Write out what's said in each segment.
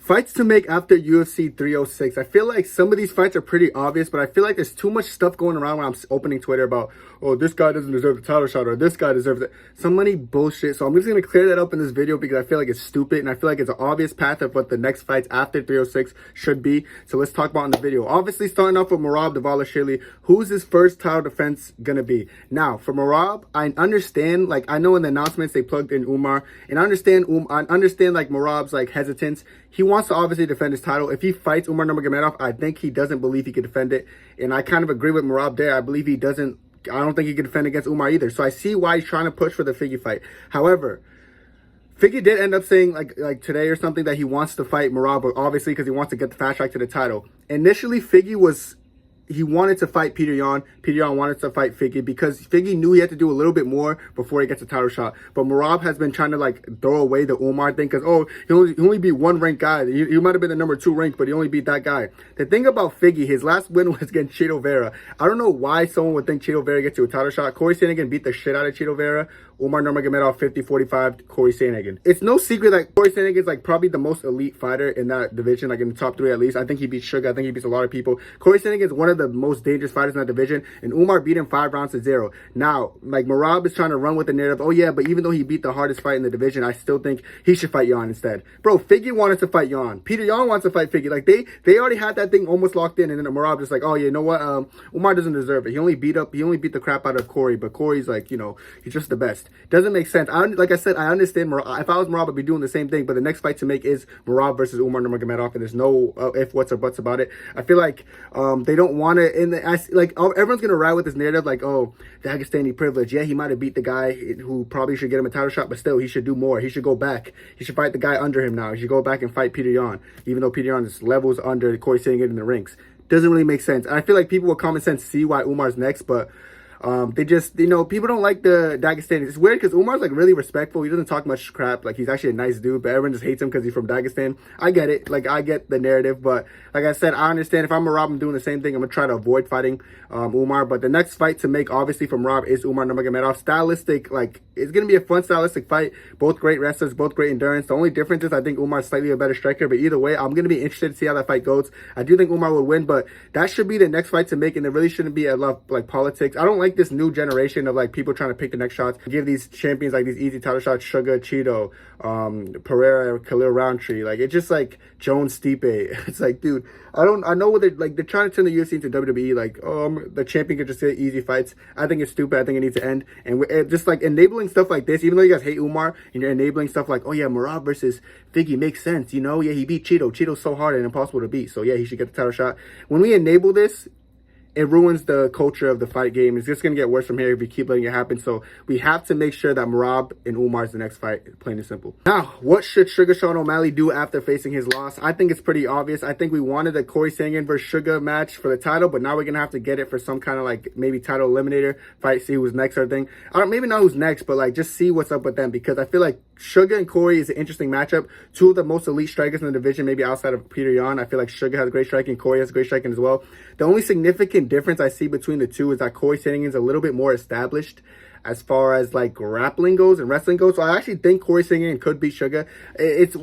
Fights to make after UFC 306. I feel like some of these fights are pretty obvious, but I feel like there's too much stuff going around when I'm opening Twitter about, oh, this guy doesn't deserve the title shot, or this guy deserves it. So many bullshit. So I'm just going to clear that up in this video because I feel like it's stupid, and I feel like it's an obvious path of what the next fights after 306 should be. So let's talk about in the video. Obviously, starting off with Merab Dvalishvili. Who's his first title defense going to be? Now, for Merab, I understand, like, I know in the announcements they plugged in Umar, and I understand like Merab's like hesitance. He wants to obviously defend his title. If he fights Umar Nurmagomedov, I think he doesn't believe he could defend it. And I kind of agree with Merab there. I believe he doesn't. I don't think he could defend against Umar either. So I see why he's trying to push for the Figgy fight. However, Figgy did end up saying like today or something that he wants to fight Merab, obviously because he wants to get the fast track to the title. Initially, he wanted to fight Peter Yan. Peter Yan wanted to fight Figgy because Figgy knew he had to do a little bit more before he gets a title shot. But Merab has been trying to like throw away the Umar thing because, oh, he only beat one ranked guy. He might have been the number 2 ranked, but he only beat that guy. The thing about Figgy, his last win was against Chito Vera. I don't know why someone would think Chito Vera gets you a title shot. Corey Sandhagen beat the shit out of Chito Vera. Umar Nurmagomedov 50-45, Corey Sandhagen. It's no secret that Corey Sandhagen is like probably the most elite fighter in that division, like in the top 3 at least. I think he beats Sugar. I think he beats a lot of people. Corey Sandhagen is one of the most dangerous fighters in that division, and Umar beat him 5-0. Now, like Merab is trying to run with the narrative, oh yeah, but even though he beat the hardest fight in the division, I still think he should fight Yan instead. Bro, Figgy wanted to fight Yan. Peter Yan wants to fight Figgy. Like they already had that thing almost locked in, and then Merab just like, oh yeah, you know what? Umar doesn't deserve it. He only beat the crap out of Corey, but Corey's like, you know, he's just the best. Doesn't make sense. Like I said, I understand Merab. If I was Merab, I'd be doing the same thing, but the next fight to make is Merab versus Umar Nurmagomedov, and there's no if, whats, or buts about it. I feel like they don't want to, like everyone's gonna ride with this narrative like, oh, Dagestani privilege. Yeah, he might have beat the guy who probably should get him a title shot, but still he should do more. He should go back. He should fight the guy under him now. He should go back and fight Peter Yan, even though Peter Yan is levels under Corey Sandhagen in the ranks. Doesn't really make sense. And I feel like people with common sense see why Umar's next, but they just, you know, people don't like the Dagestani. It's weird because Umar's like really respectful. He doesn't talk much crap. Like, he's actually a nice dude, but everyone just hates him because he's from Dagestan. I get it. Like, I get the narrative, but like I said, I understand if I'm Merab, I'm doing the same thing. I'm gonna try to avoid fighting Umar. But the next fight to make, obviously, from Merab is Umar Nurmagomedov. Stylistic, like, it's gonna be a fun stylistic fight. Both great wrestlers, both great endurance. The only difference is I think Umar's slightly a better striker, but either way, I'm gonna be interested to see how that fight goes. I do think Umar would win, but that should be the next fight to make, and there really shouldn't be a lot of like politics. I don't like this new generation of like people trying to pick the next shots, give these champions like these easy title shots, Sugar, Cheeto, Pereira, Khalil Roundtree. Like, it's just like Jones, Stipe. It's like, dude, I know what they're trying to turn the UFC into WWE. Like, the champion could just say easy fights. I think it's stupid. I think it needs to end. And just like enabling stuff like this, even though you guys hate Umar and you're enabling stuff like, oh yeah, Merab versus Figgy makes sense. You know, yeah, he beat Cheeto. Cheeto's so hard and impossible to beat. So yeah, he should get the title shot. When we enable this, it ruins the culture of the fight game. It's just going to get worse from here if we keep letting it happen. So we have to make sure that Merab and Umar is the next fight, plain and simple. Now, what should Sugar Sean O'Malley do after facing his loss? I think it's pretty obvious. I think we wanted a Corey Sandhagen versus Sugar match for the title, but now we're going to have to get it for some kind of like maybe title eliminator fight, see who's next or thing. Maybe not who's next, but like just see what's up with them, because I feel like Sugar and Corey is an interesting matchup. 2 of the most elite strikers in the division, maybe outside of Peter Yan. I feel like Sugar has great striking, Corey has great striking as well. The only significant difference I see between the two is that Corey Sandhagen is a little bit more established as far as like grappling goes and wrestling goes. So I actually think Corey Sandhagen could beat Sugar. It's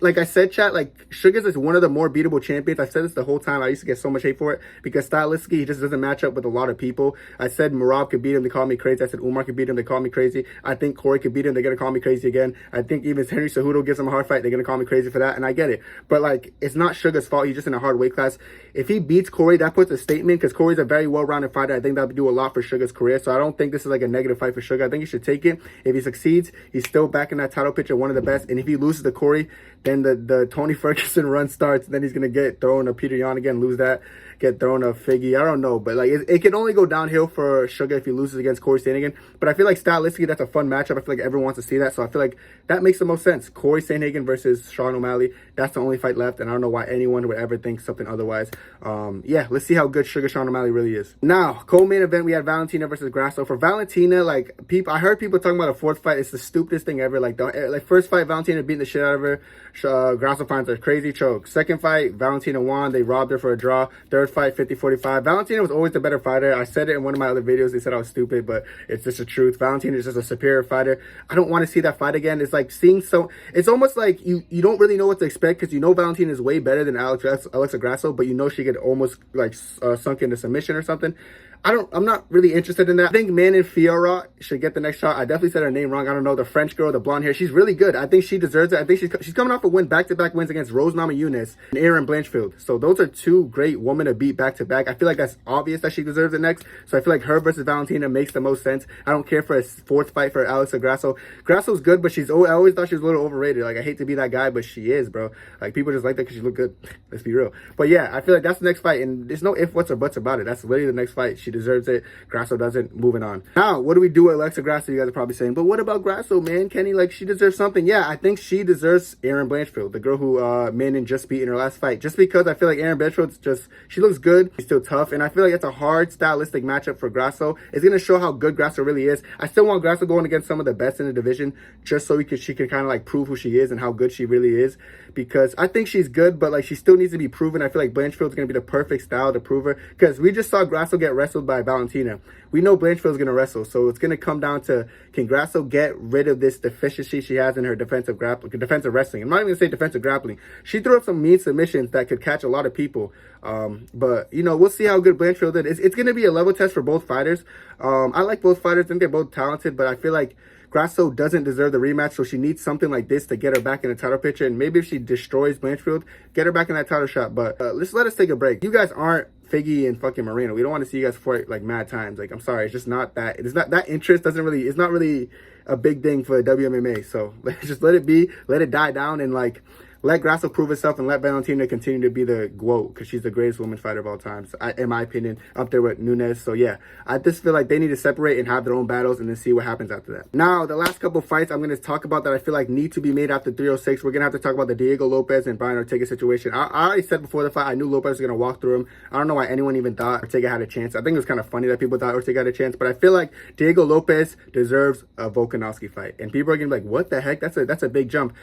like I said, chat, like Sugar's is one of the more beatable champions. I've said this the whole time. I used to get so much hate for it because stylistically he just doesn't match up with a lot of people. I said Merab could beat him, they call me crazy. I said Umar could beat him, they call me crazy. I think Corey could beat him, they're gonna call me crazy again. I think even if Henry Cejudo gives him a hard fight, they're gonna call me crazy for that, and I get it. But like, it's not Sugar's fault. He's just in a hard weight class. If he beats Corey, that puts a statement, because Corey's a very well-rounded fighter. I think that would do a lot for Sugar's career. So I don't think this is like a negative fight for Sugar. I think he should take it. If he succeeds, he's still back in that title picture, one of the best. And if he loses to Corey, then the Tony Ferguson run starts. Then he's gonna get thrown a Peter Yan again, lose that, get thrown a Figgy. I don't know, but like it can only go downhill for Sugar if he loses against Corey Sandhagen. But I feel like stylistically that's a fun matchup. I feel like everyone wants to see that, so I feel like that makes the most sense. Corey Sandhagen versus Sean O'Malley. That's the only fight left, and I don't know why anyone would ever think something otherwise. Yeah, let's see how good Sugar Sean O'Malley really is. Now, co-main event, we had Valentina versus Grasso. For Valentina, like, like people. I heard people talking about a fourth fight. It's the stupidest thing ever. Like first fight, Valentina beating the shit out of her. Grasso finds a crazy choke. Second fight, Valentina won. They robbed her for a draw. Third fight, 50-45. Valentina was always the better fighter. I said it in one of my other videos. They said I was stupid, but it's just the truth. Valentina is just a superior fighter. I don't want to see that fight again. It's like seeing it's almost like you don't really know what to expect because you know Valentina is way better than Alexa Grasso, but you know she could almost like sunk into submission or something. I'm not really interested in that. I think Manon Fiorot should get the next shot. I definitely said her name wrong. I don't know. The French girl, the blonde hair. She's really good. I think she deserves it. I think she's coming off a win, back-to-back wins against Rose Namajunas and Erin Blanchfield. So those are two great women to beat back-to-back. I feel like that's obvious that she deserves it next. So I feel like her versus Valentina makes the most sense. I don't care for a fourth fight for Alexa Grasso. Grasso's good, but I always thought she was a little overrated. Like, I hate to be that guy, but she is, bro. Like, people just like that because she look good. Let's be real. But yeah, I feel like that's the next fight, and there's no ifs, whats, or buts about it. That's literally the next fight. She deserves it. Grasso doesn't. Moving on. Now, what do we do with Alexa Grasso? You guys are probably saying, but what about Grasso, man? Kenny, like, she deserves something. Yeah, I think she deserves Erin Blanchfield, the girl who Manon just beat in her last fight. Just because I feel like Erin Blanchfield's she looks good. She's still tough, and I feel like it's a hard stylistic matchup for Grasso. It's going to show how good Grasso really is. I still want Grasso going against some of the best in the division, just so she can kind of like prove who she is and how good she really is. Because I think she's good, but like she still needs to be proven. I feel like Blanchfield's going to be the perfect style to prove her. Because we just saw Grasso get wrestled by Valentina. We know Blanchfield's going to wrestle. So it's going to come down to, can Grasso get rid of this deficiency she has in her defensive wrestling? I'm not even going to say defensive grappling. She threw up some mean submissions that could catch a lot of people. But, you know, we'll see how good Blanchfield is. It's going to be a level test for both fighters. I like both fighters. I think they're both talented, but I feel like Grasso doesn't deserve the rematch, so she needs something like this to get her back in the title picture. And maybe if she destroys Blanchfield, get her back in that title shot. But let us take a break. You guys aren't Figgy and fucking Moreno. We don't want to see you guys fight like mad times. Like, I'm sorry, it's just not that. It's not that interest. It's not really a big thing for WMMA. So just let it be. Let it die down and like let Grasso prove herself and let Valentina continue to be the GOAT because she's the greatest woman fighter of all time. So in my opinion, up there with Nunes. So yeah, I just feel like they need to separate and have their own battles and then see what happens after that. Now, the last couple fights I'm going to talk about that I feel like need to be made after 306. We're going to have to talk about the Diego Lopes and Brian Ortega situation. I already said before the fight, I knew Lopes was going to walk through him. I don't know why anyone even thought Ortega had a chance. I think it was kind of funny that people thought Ortega had a chance, but I feel like Diego Lopes deserves a Volkanovski fight. And people are going to be like, what the heck? That's a big jump.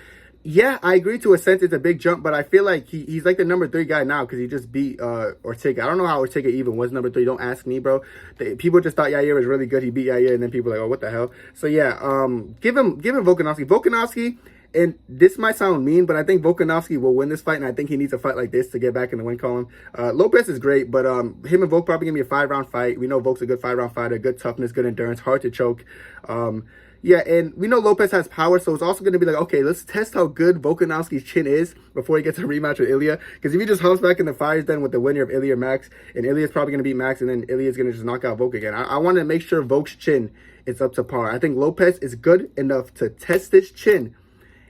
Yeah, I agree to a sense it's a big jump, but I feel like he's like the number 3 guy now because he just beat Ortega. I don't know how Ortega even was number 3. Don't ask me, bro. People just thought Yair was really good. He beat Yair, and then people were like, oh, what the hell? So yeah, give him Volkanovski. Volkanovski, and this might sound mean, but I think Volkanovski will win this fight, and I think he needs a fight like this to get back in the win column. Lopes is great, but him and Volk probably going to be a 5-round fight. We know Volk's a good 5-round fighter, good toughness, good endurance, hard to choke. Yeah, and we know Lopes has power, so it's also going to be like, okay, let's test how good Volkanovski's chin is before he gets a rematch with Ilya. Because if he just hops back in the fires then with the winner of Ilya or Max, and Ilya's probably going to beat Max, and then Ilya's going to just knock out Volk again. I want to make sure Volk's chin is up to par. I think Lopes is good enough to test his chin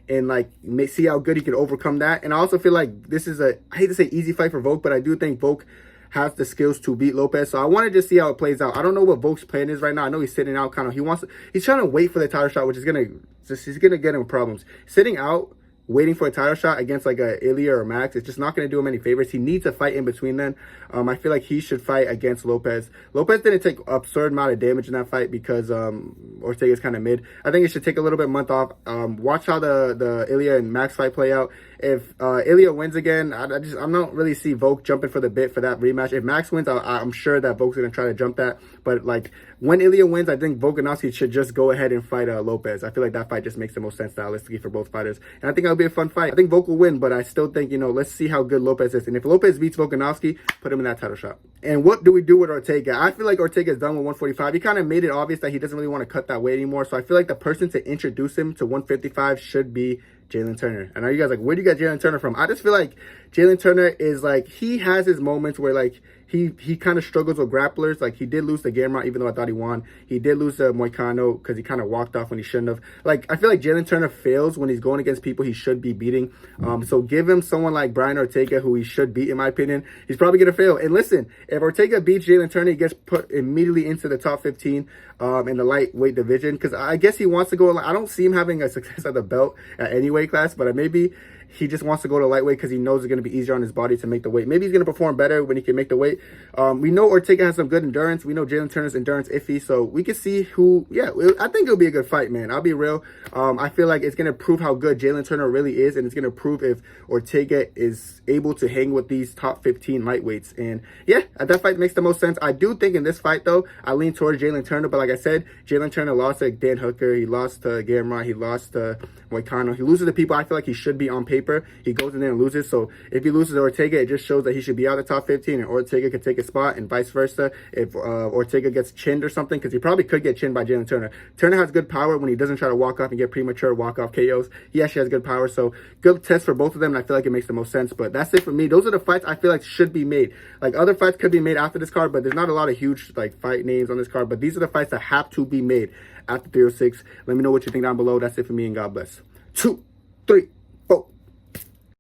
and like see how good he can overcome that. And I also feel like this is I hate to say easy fight for Volk, but I do think Volk has the skills to beat Lopes. So I want to just see how it plays out. I don't know what Volk's plan is right now. I know he's sitting out kind of. He's trying to wait for the title shot, which is he's gonna get him problems. Sitting out, waiting for a title shot against like a Ilya or Max, it's just not going to do him any favors. He needs a fight in between then. I feel like he should fight against Lopes. Lopes didn't take absurd amount of damage in that fight because Ortega's kind of mid. I think he should take a little bit month off. Watch how the Ilya and Max fight play out. If Ilya wins again, I'm not really see Volk jumping for the bit for that rematch. If Max wins, I'm sure that Volk's going to try to jump that. But like when Ilya wins, I think Volkanovski should just go ahead and fight Lopes. I feel like that fight just makes the most sense stylistically for both fighters. And I think it'll be a fun fight. I think Volk will win, but I still think, let's see how good Lopes is. And if Lopes beats Volkanovski, put him in that title shot. And what do we do with Ortega? I feel like Ortega's done with 145. He kind of made it obvious that he doesn't really want to cut that weight anymore. So I feel like the person to introduce him to 155 should be Jalen Turner. I know you guys are like, where do you get Jalen Turner from? I just feel like Jalen Turner is like, he has his moments where like he kind of struggles with grapplers. Like he did lose to Gamrot, even though I thought he won. He did lose to Moicano because he kind of walked off when he shouldn't have. Like I feel like Jalen Turner fails when he's going against people he should be beating. So give him someone like Brian Ortega, who he should beat, in my opinion. He's probably going to fail. And listen, if Ortega beats Jalen Turner, he gets put immediately into the top 15 in the lightweight division. Because I guess he wants to go. I don't see him having a success at the belt at any weight class, but maybe he just wants to go to lightweight because he knows it's going to be easier on his body to make the weight. Maybe he's going to perform better when he can make the weight. We know Ortega has some good endurance. We know Jalen Turner's endurance iffy. So we can see who, yeah, I think it'll be a good fight, man. I'll be real. I feel like it's going to prove how good Jalen Turner really is, and it's going to prove if Ortega is able to hang with these top 15 lightweights. And yeah, that fight makes the most sense. I do think in this fight, though, I lean towards Jalen Turner. But like I said, Jalen Turner lost to Dan Hooker. He lost to Gamrot. He lost to Moicano. He loses to people I feel like he should be on paper. He goes in there and loses. So if he loses to Ortega, it just shows that he should be out of the top 15 and Ortega could take a spot, and vice versa. If Ortega gets chinned or something, because he probably could get chinned by Jalen Turner. Turner has good power when he doesn't try to walk off and get premature walk-off KOs. He actually has good power. So good test for both of them, and I feel like it makes the most sense. But that's it for me. Those are the fights I feel like should be made. Like other fights could be made after this card, but there's not a lot of huge like fight names on this card. But these are the fights that have to be made after 306. Let me know what you think down below. That's it for me, and God bless. 2, 3.